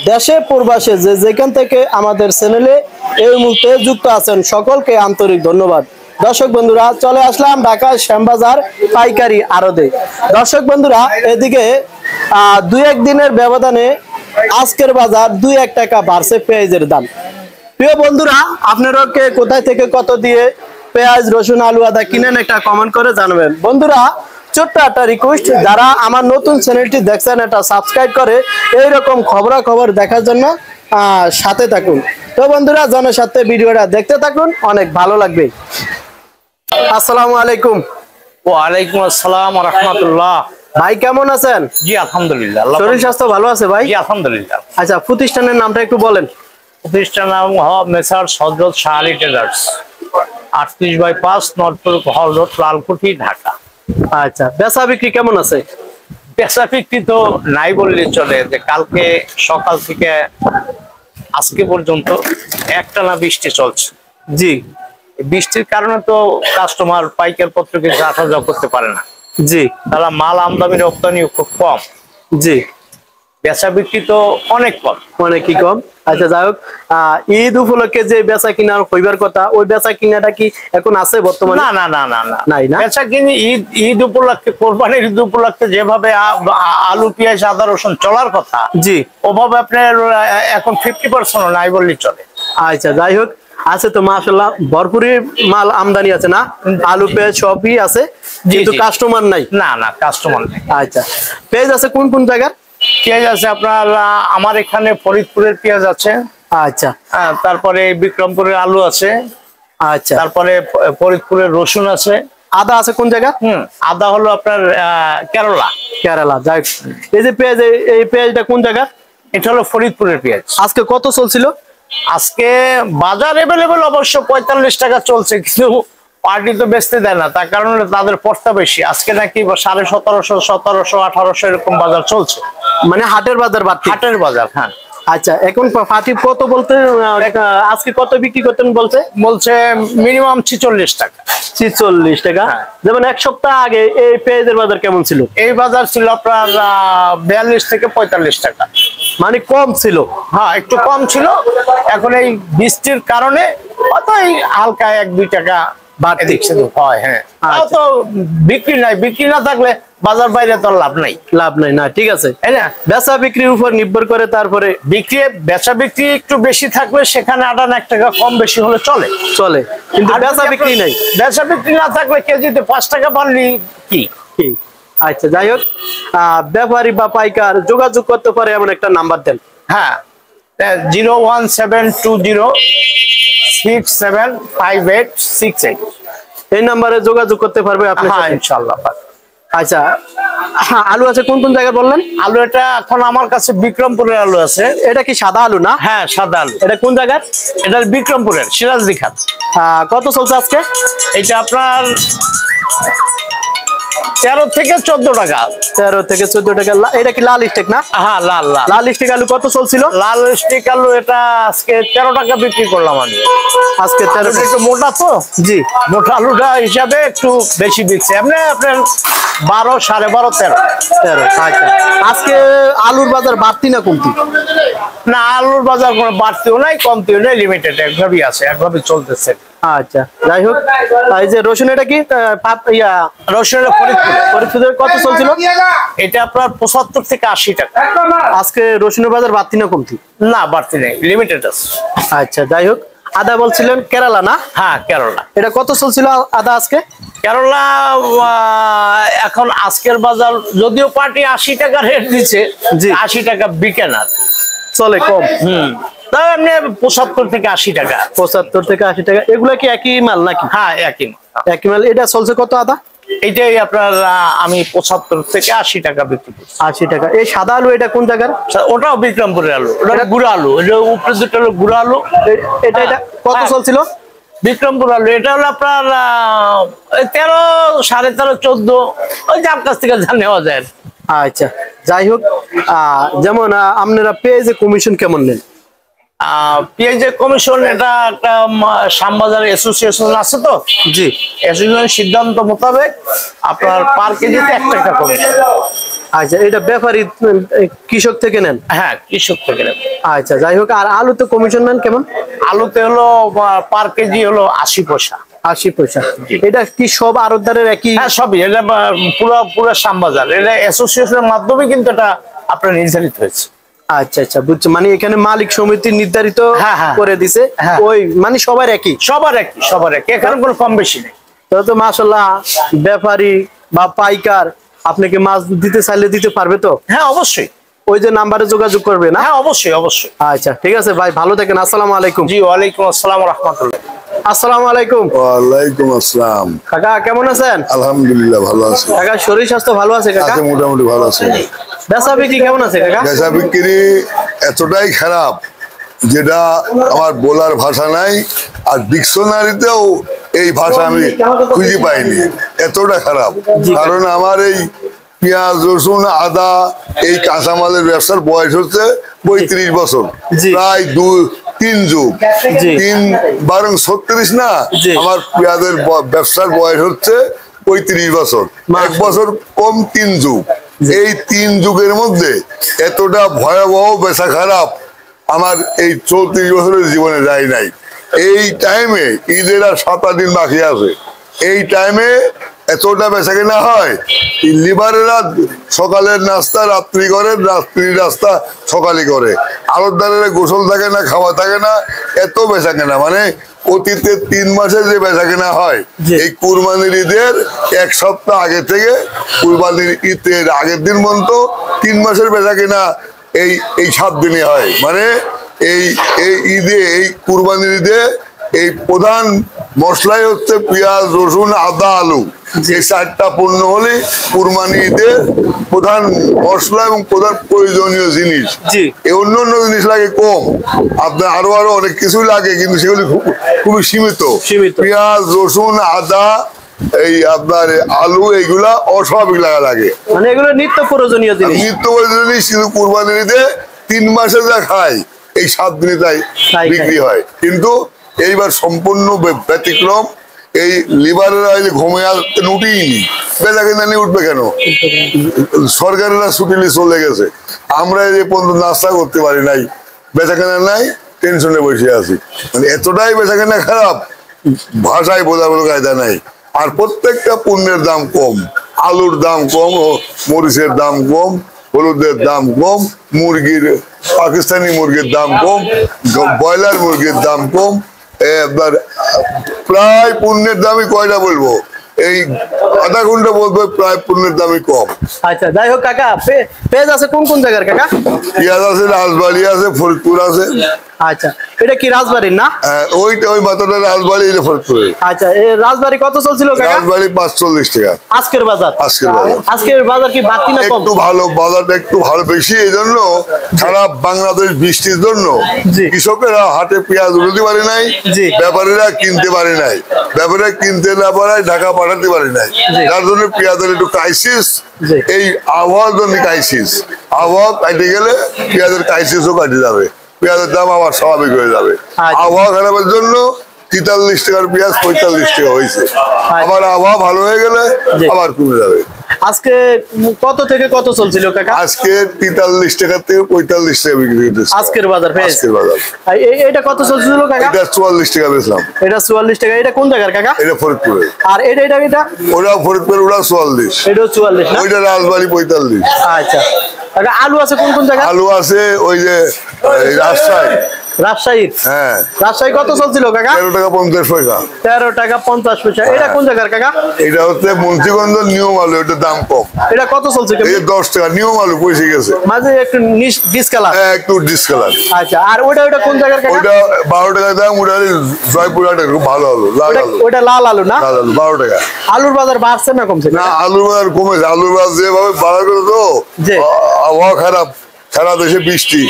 দেশে প্রবাসে যে যেখান থেকে আমাদের চ্যানেলে এই মুহূর্তে যুক্ত আছেন সকলকে আন্তরিক ধন্যবাদ। দর্শক বন্ধুরা, চলে আসলাম ঢাকা শ্যামবাজার পাইকারি আড়তে। দর্শক বন্ধুরা, এদিকে 2-1 দিনের ব্যবধানে আজকের বাজার 2-1 টাকা বাড়ছে পেঁয়াজের দাম। প্রিয় বন্ধুরা, আপনারা কে কোথায় থেকে কত দিয়ে পেঁয়াজ, রসুন, আলু, আদা কিনেন একটা কমেন্ট করে জানাবেন। বন্ধুরা, ছোট্ট একটা রিকোয়েস্ট, যারা আমার নতুন চ্যানেলটি দেখছেন এটা সাবস্ক্রাইব করে এইরকম খবরাখবর দেখার জন্য সাথে থাকুন। তো বন্ধুরা, জনস্বার্থে ভিডিওটা দেখতে থাকুন, অনেক ভালো লাগবে। আসসালামু আলাইকুম। ওয়ালাইকুম আসসালাম ওয়া রাহমাতুল্লাহ। ভাই কেমন আছেন? জি আলহামদুলিল্লাহ। শরীর স্বাস্থ্য ভালো আছে ভাই? জি আলহামদুলিল্লাহ। আচ্ছা, প্রতিষ্ঠানের নামটা একটু বলেন। প্রতিষ্ঠান নাম মেসার্স হযরত Shah Ali traders, 38/5 নর্থপুর hall road, Lalkuthi, Dhaka. আচ্ছা, বেচা বিক্রি কেমন আছে? বেচা বিক্রি তো নাই বললে চলে, যে কালকে সকাল থেকে আজকে পর্যন্ত একটানা বৃষ্টি চলছে। জি, বৃষ্টির কারণে তো কাস্টমার পাইকার পত্র কিছু আসা যাওয়া করতে পারে না। জি, তারা মাল আমদানি রপ্তানি খুব কম। জি, বেচা বিক্রি তো অনেক কম, অনেকই কম। আচ্ছা, যাই হোক, ঈদ উপলক্ষে যে বেচা কিনা হইবার কথা, ওই বেচা কিনাটা কি এখন আছে বর্তমানে? না না না না না, নাই না। বেচা কিনি ঈদ উপলক্ষে, কোরবানির ঈদ উপলক্ষে যেভাবে আলু, পেঁয়াজ, আদা, রসুন চলার কথা, জি, ওভাবে আপনার এখন 50% নাই বললেই চলে। আচ্ছা, যাই হোক, আছে তো মাশাআল্লাহ, ভরপুরই মাল আমদানি আছে না? আলু, পেঁয়াজ সবই আছে, কিন্তু কাস্টমার নাই। না না, কাস্টমার নেই। আচ্ছা, পেঁয়াজ আছে কোন কোন জায়গার? পেঁয়াজ আছে আপনার আমার এখানে ফরিদপুরের পেঁয়াজ আছে। আচ্ছা, তারপরে বিক্রমপুরের আলু আছে। আচ্ছা, তারপরে ফরিদপুরের রসুন আছে। আদা আছে কোন জায়গা? আদা হলো আপনার কেরালা। কেরালা। যাই হোক, এই যে পেঁয়াজ, এই পেঁয়াজটা কোন জায়গা? এটা হলো ফরিদপুরের পেঁয়াজ। আজকে কত চলছিল? আজকে বাজার এভেলেবেল অবশ্য 45 টাকা চলছে, কিন্তু পার্টি তো বেচতে দেয় না, তার কারণে তাদের পড়তা বেশি। আজকে নাকি 1750, 1700, 1800 এরকম বাজার চলছে, মানে হাটের বাজার বাড়তি। হাটের বাজার। হ্যাঁ। আচ্ছা, এখন পার্টি কত বলতে, আজকে কত বিক্রি করতেন বলছে মিনিমাম 46 টাকা। 46 টাকা। যেমন এক সপ্তাহ আগে এই পেঁয়াজের বাজার কেমন ছিল? এই বাজার ছিল আপনার 42 থেকে 45 টাকা, মানে কম ছিল। হ্যাঁ, একটু কম ছিল। এখন এই বৃষ্টির কারণে হয়তো এই হালকা 1-2 টাকা বাড়তি হয়। হ্যাঁ, তো বিক্রি নাই, বিক্রি না থাকলে বাজার বাইরে তো লাভ নাই। লাভ নাই না, ঠিক আছে, তাই না? বেচা বিক্রির উপর নির্ভর করে। তারপরে বেচা বিক্রি একটু বেশি থাকলে সেখানে 8-1 টাকা কম বেশি হলে চলে, কিন্তু বেচা বিক্রি নাই। বেচা বিক্রি না থাকলে কেজিতে 5 টাকা বাড়লি কি। আচ্ছা, যাই হোক, ব্যাপারী বা পাইকার যোগাযোগ করতে পারে এমন একটা নাম্বার দেন। হ্যাঁ, 01720675868। এই নাম্বারে যোগাযোগ করতে পারবে আপনি? হ্যাঁ, ইনশাআল্লাহ। আচ্ছা, আলু আছে কোন কোন জায়গায় বললেন? আলু এটা এখন আমার কাছে বিক্রমপুরের আলু আছে। এটা কি সাদা আলু না? হ্যাঁ, সাদা আলু। এটা কোন জায়গার? এটা বিক্রমপুরের সিরাজদি খাত। কত চলছে আজকে? এটা আপনার 13 থেকে 14 টাকা। 13 থেকে 14 টাকা। এটা কি লাল স্টিক না? হ্যাঁ, লাল স্টিক আলু কত চলছিল? লাল স্টিক আলু এটা আজকে 13 টাকা বিক্রি করলাম আমি। আজকে 13 একটু মোটা তো। জি, মোটা আলুটা হিসাবে একটু বেশি দিচ্ছে। আপনার 12, 12.5, 13। আচ্ছা, আজকে আলুর বাজার বাড়তি না কমতি? না, আলুর বাজার কোনো বাড়তিও নাই কমতিও নাই, লিমিটেড একভাবেই আছে, একভাবে চলতেছে। আচ্ছা, যাই হোক, এই যে রসুন, এটা কি রসুনের ফরিদপুরের কত চলছিল? এটা আপনার 75 থেকে 80 টাকা। আজকে রসুনের বাজার বাড়তি না কমতি? না, বাড়তি নেই, লিমিটেড আছে। আচ্ছা, যাই হোক, আদা বলছিলেন কেরালা না? হ্যাঁ, কেরালা। এটা কত চলছিল আদা আজকে? কেরালা এখন আজকের বাজার যদিও পার্টি 80 টাকা রেট দিচ্ছে, 80 টাকা বিকে না, চলে কম। তাও এমনি 75 থেকে 80 টাকা। 75 থেকে 80 টাকা। এগুলা কি একই মাল নাকি? হ্যাঁ, একই মাল। এটা চলছে কত আদা? এটাই আপনার আমি 75 থেকে 80 টাকা বিক্রি করছি। 80 টাকা। এই সাদা আলু এটা কোন জায়গার? ওটাও বিক্রমপুরের আলু, ওটা গুঁড়া আলু। এটা উপরে দুটো হলো গুঁড়া আলু। এটা কত চলছিল? বিক্রমপুর আলু এটা হলো আপনার 13, 13.5, 14, ওই যার কাছ থেকে যা নেওয়া যায়। আচ্ছা, যাই হোক, যেমন আপনারা পেঁয়াজের কমিশন কেমন নেন? পেঁয়াজের কমিশন এটা একটা শ্যামবাজার অ্যাসোসিয়েশন আছে তো। জি, অ্যাসোসিয়েশনের সিদ্ধান্ত মোতাবেক আপনার পার কেজিতে 1 টাকা কমিশন। আচ্ছা, এটা ব্যাপারী কৃষক থেকে নেন? হ্যাঁ, কৃষক থেকে নেন। আচ্ছা, যাই হোক। আর আলুতে কমিশন নেন কেমন? আলুতে হলো পার কেজি হলো 80 পয়সা। 80 পয়সা। জি। এটা কি সব আড়তদারের একই? হ্যাঁ, সবই। এটা পুরো শ্যামবাজার, এটা অ্যাসোসিয়েশনের মাধ্যমে কিন্তু এটা আপনার নির্ধারিত হয়েছে। আচ্ছা আচ্ছা, বুঝছি। মানে এখানে মালিক সমিতি নির্ধারিত হ্যাঁ, হ্যাঁ, করে দিছে। হ্যাঁ। ওই মানে সবার একই? সবার একই, এখানে কোনো কম বেশি নেই। তো মাশাআল্লাহ, ব্যাপারী বা পাইকার আপনাকে মাছ দিতে চাইলে দিতে পারবে তো? হ্যাঁ, অবশ্যই। ওই যে নাম্বারে যোগাযোগ করবে না? হ্যাঁ, অবশ্যই। আচ্ছা, ঠিক আছে ভাই, ভালো থাকেন। আসসালামু আলাইকুম। জি, ওয়ালাইকুম আসসালাম ওয়া রাহমাতুল্লাহ। আসসালামু আলাইকুম। ওয়ালাইকুম আসসালাম। কাকা কেমন আছেন? আলহামদুলিল্লাহ ভালো আছি। কাকা শরীর স্বাস্থ্য ভালো আছে কাকা? আছে, মোটামুটি ভালো আছে। বেচা বিক্রি কেমন আছে কাকা? বেচা বিক্রি এতটাই খারাপ যেটা আমার বলার ভাষা নাই, আর ডিকশনারিতেও এই ভাষা আমি খুঁজে পাইনি, এতটা খারাপ। কারণ আমার এই পেঁয়াজ, রসুন, আদা, এই কাঁচামালের ব্যবসার বয়স হচ্ছে 35 বছর, জি। প্রায় 3 যুগ। জি। 3 বারং 36 না, জি। আমার পেঁয়াজের ব্যবসার বয়স হচ্ছে 35 বছর, 1 বছর কম 3 যুগ। এই 3 যুগের মধ্যে এতটা ভয়াবহ বেচা খারাপ আমার এই 34 বছরের জীবনে যায় নাই। এই টাইমে ঈদের আর 7 দিন বাকি আছে, এই টাইমে এতটা বেচা কেনা হয়। লিবারেরা সকালের নাস্তা রাত্রি করে, রাত্রির নাস্তা সকালে করে। আড়তদারেরা গোসল থাকে না, খাওয়া থাকে না, এত বেচা কেনা। মানে অতীতে 3 মাসে যে বেচা কেনা হয়, এই কুরবানির ঈদের 1 সপ্তাহ আগে থেকে কুরবানির ঈদের আগের দিন পর্যন্ত 3 মাসের বেচা কেনা এই 7 দিনে হয়। মানে এই ঈদে, এই কুরবানির ঈদে এই প্রধান মশলাই হচ্ছে পেঁয়াজ, রসুন, আদা, আলু। এই 4টা পণ্য হলে কুরবানি ঈদের প্রধান মশলা এবং প্রধান প্রয়োজনীয় জিনিস। এই অন্য জিনিস লাগে কম, আপনার আরো অনেক কিছু লাগে, কিন্তু সেগুলি খুবই সীমিত। পেঁয়াজ, রসুন, আদা, এই আপনার আলু, এইগুলা অস্বাভাবিক লাগে। মানে এগুলো নিত্য প্রয়োজনীয় জিনিস। নিত্য প্রয়োজনীয় জিনিস, কিন্তু কুরবানির ঈদে 3 মাসে যা খায় এই 7 দিনে তাই বিক্রি হয়। কিন্তু এইবার সম্পূর্ণ ব্যতিক্রম। এই লিবারেরা ঘুমিয়ে আসতে উঠিনি, বেচা কেনা নিয়ে উঠবে কেন? সরকারেরা ছুটি নিয়ে চলে গেছে, আমরা এই পর্যন্ত নাস্তা করতে পারি নাই, বেচা কেনা নাই, টেনশনে বসে আছি। মানে এতটাই বেচা কেনা খারাপ, ভাষায় বোঝার কোনো কায়দা নাই। আর প্রত্যেকটা পণ্যের দাম কম, আলুর দাম কম, মরিচের দাম কম, হলুদের দাম কম, মুরগির, পাকিস্তানি মুরগির দাম কম, ব্রয়লার মুরগির দাম কম। আপনার প্রায় পণ্যের দামই কয়টা বলবো, এই আধা ঘন্টা বলবো, প্রায় পণ্যের দামই কম। আচ্ছা, যাই হোক কাকা, পেঁয়াজ আছে কোন জায়গার কাকা? পেঁয়াজ আছে রাজবাড়ি আছে, ফরিদপুর আছে। আচ্ছা, এটা কি রাজবাড়ির না? ওই মাথাটা রাজবাড়ি, এটা ফরিদপুরে। আচ্ছা, এই রাজবাড়ি কত চলছিল কাকা? রাজবাড়ি 540 টাকা আজকের বাজার। আজকের বাজার কি বাড়তি না কম? একটু ভালো, বাজারটা একটু ভালো বেশি। এই জন্য সারা বাংলাদেশ বৃষ্টির জন্য কৃষকেরা হাটে পেঁয়াজ উঠতে পারে নাই, ব্যাপারীরা কিনতে পারে নাই, ব্যাপারীরা কিনতে না পারায় ঢাকা পাঠাতে পারে নাই, যার জন্য পেঁয়াজের একটু ক্রাইসিস। এই আবহাওয়ার জন্য ক্রাইসিস, আবহাওয়া কাটে গেলে পেঁয়াজের ক্রাইসিসও কাটে যাবে, পেঁয়াজের দাম আবার স্বাভাবিক হয়ে যাবে। আবহাওয়া খারাপের জন্য 43 টাকার পেঁয়াজ 45 টাকা হয়েছে, আবার আবহাওয়া ভালো হয়ে গেলে আবার কমে যাবে। আজকে কত থেকে কত চলছিল কাকা? আজকে 43 টাকা থেকে 45 টাকা বিক্রি হচ্ছে আজকের বাজার। আজকের বাজার। এটা কত চলছিল কাকা? এটা 44 টাকা বেচলাম। এটা 44 টাকা। এটা কোন জায়গার কাকা? এটা ফরিদপুরে। আর এটা ওটা ফরিদপুর, ওটা 44। এটাও 44 না? ওইটা রাজবাড়ি 45। আচ্ছা কাকা, আলু আছে কোন জায়গায়? আলু আছে ওই যে রাজশাহী। হ্যাঁ। রাজশাহী কত চলছিল কাকা? 13 টাকা 50 পয়সা। 13 টাকা 50 পয়সা। এটা কোন জায়গার কাকা? এটা হচ্ছে মুন্সিগঞ্জ নিয়ম আলু, এটা দাম কম। এটা কত চলছে? এই 10 টাকা নিয়ম আলু পয়সা গেছে, মাঝে একটু ডিসকালার। হ্যাঁ, একটু ডিসকালার। আচ্ছা, আর ওটা কোন জায়গার কাকা? ওটা 12 টাকা দাম। ওটা জয়পুরহাটের খুব ভালো আলু, লাল আলু। ওটা লাল আলু না? লাল আলু 12 টাকা। আলুর বাজার বাড়ছে না কমছে? না, আলুর বাজার কমেছে। আলুর বাজার যেভাবে বাড়া করে তো আবহাওয়া খারাপ, সারা দেশে বৃষ্টি,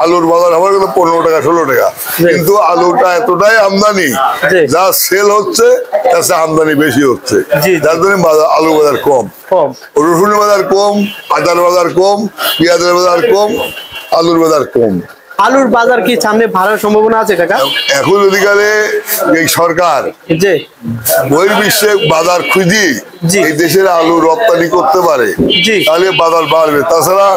আলুর বাজার আমার 15 টাকা 16 টাকা। কিন্তু আলুটা এতটাই আমদানি, যা সেল হচ্ছে তার চেয়ে আমদানি বেশি হচ্ছে, যার জন্য আলুর বাজার কম। রসুনের বাজার কম, আদার বাজার কম, পেঁয়াজের বাজার কম, আলুর বাজার কম। আলুর বাজার কি সামনে বাড়ার সম্ভাবনা আছে কাকা? এখন অধিকারে এই সরকার জি বহির্বিশ্বে বাজার খুঁজি জি। এই দেশের আলু রপ্তানি করতে পারে, জি। তাহলে বাজার বাড়বে। তাছাড়া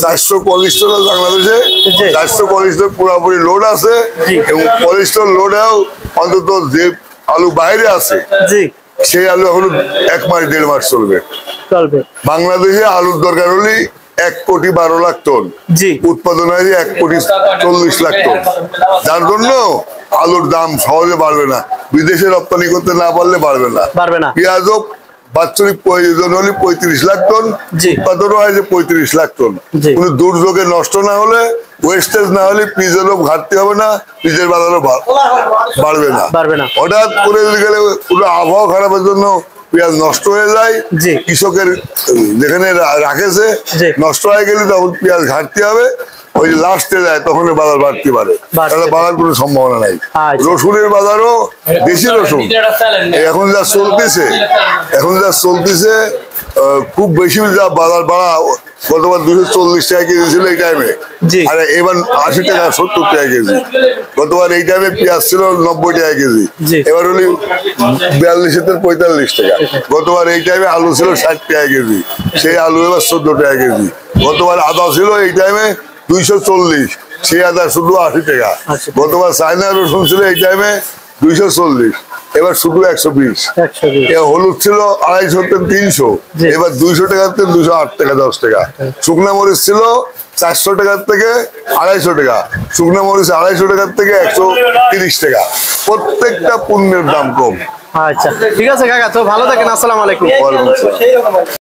400 কোলেস্ট্রল বাংলাদেশে জি। 400 কোলেস্ট্রল পুরোপুরি লোড আছে, জি। এবং কোলেস্ট্রল লোডেও অন্তত যে আলু বাইরে আছে জি সেই আলু এখন 1 মাস 1.5 মাস চলবে। চলবে। বাংলাদেশে আলুর দরকার হলে 1,12,00,000 টন, জি উৎপাদন হয় 1,40,00,000 টন, যার জন্য আলুর দাম সহজে বাড়বে না। বিদেশে রপ্তানি করতে না পারলে বাড়বে না। পারবে না। পেঁয়াজও বাৎসরিক প্রয়োজন হলে 35 লাখ টন, জি। উৎপাদনও হয় যে 35 লাখ টন। জি। কোনো দুর্যোগে নষ্ট না হলে, ওয়েস্টেজ না হলে পিজেরও ঘাটতি হবে না, পিজের বাজারও বাড়বে না। বাড়বে না। হঠাৎ করে গেলে পুরো আবহাওয়া খারাপের জন্য পেঁয়াজ নষ্ট হয়ে যায়, জি। কৃষকের যেখানে রাখেছে জি। নষ্ট হয়ে গেলে তখন পেঁয়াজ ঘাটতি হবে, ওই লাস্টে যায় তখন বাজার বাড়তে পারে, তাহলে বাড়ার কোনো সম্ভাবনা নাই। আচ্ছা। রসুনের বাজারও দেশি রসুন এখন যা চলতেছে খুব বেশি যা বাজার বাড়া, গতবার 240 টাকা কেজি ছিল এই টাইমে, জি। আর এবার 80 টাকা 70 টাকা কেজি। গতবার এই টাইমে পেঁয়াজ ছিল 90 টাকা কেজি, জি। এবার হলে 42 থেকে 45 টাকা। গতবার এই টাইমে আলু ছিল 60 টাকা কেজি, সেই আলু এবার 14 টাকা কেজি। গতবার আদা ছিল এই টাইমে 240, সেই আদা শুধু 80 টাকা। গতবার চায়না রসুন ছিল এই টাইমে 240, এবার শুধু 120। 120। হলুদ ছিল 250 থেকে 300, জি। এবার 200 টাকা থেকে 208 টাকা 10 টাকা। শুকনা মরিচ ছিল 400 টাকার থেকে 250 টাকা, শুকনা মরিচ 250 টাকার থেকে 130 টাকা। প্রত্যেকটা পণ্যের দাম কম। আচ্ছা ঠিক আছে কাকা, তো ভালো থাকেন, আসসালামু আলাইকুম। ওয়ালাইকুম আসসালাম।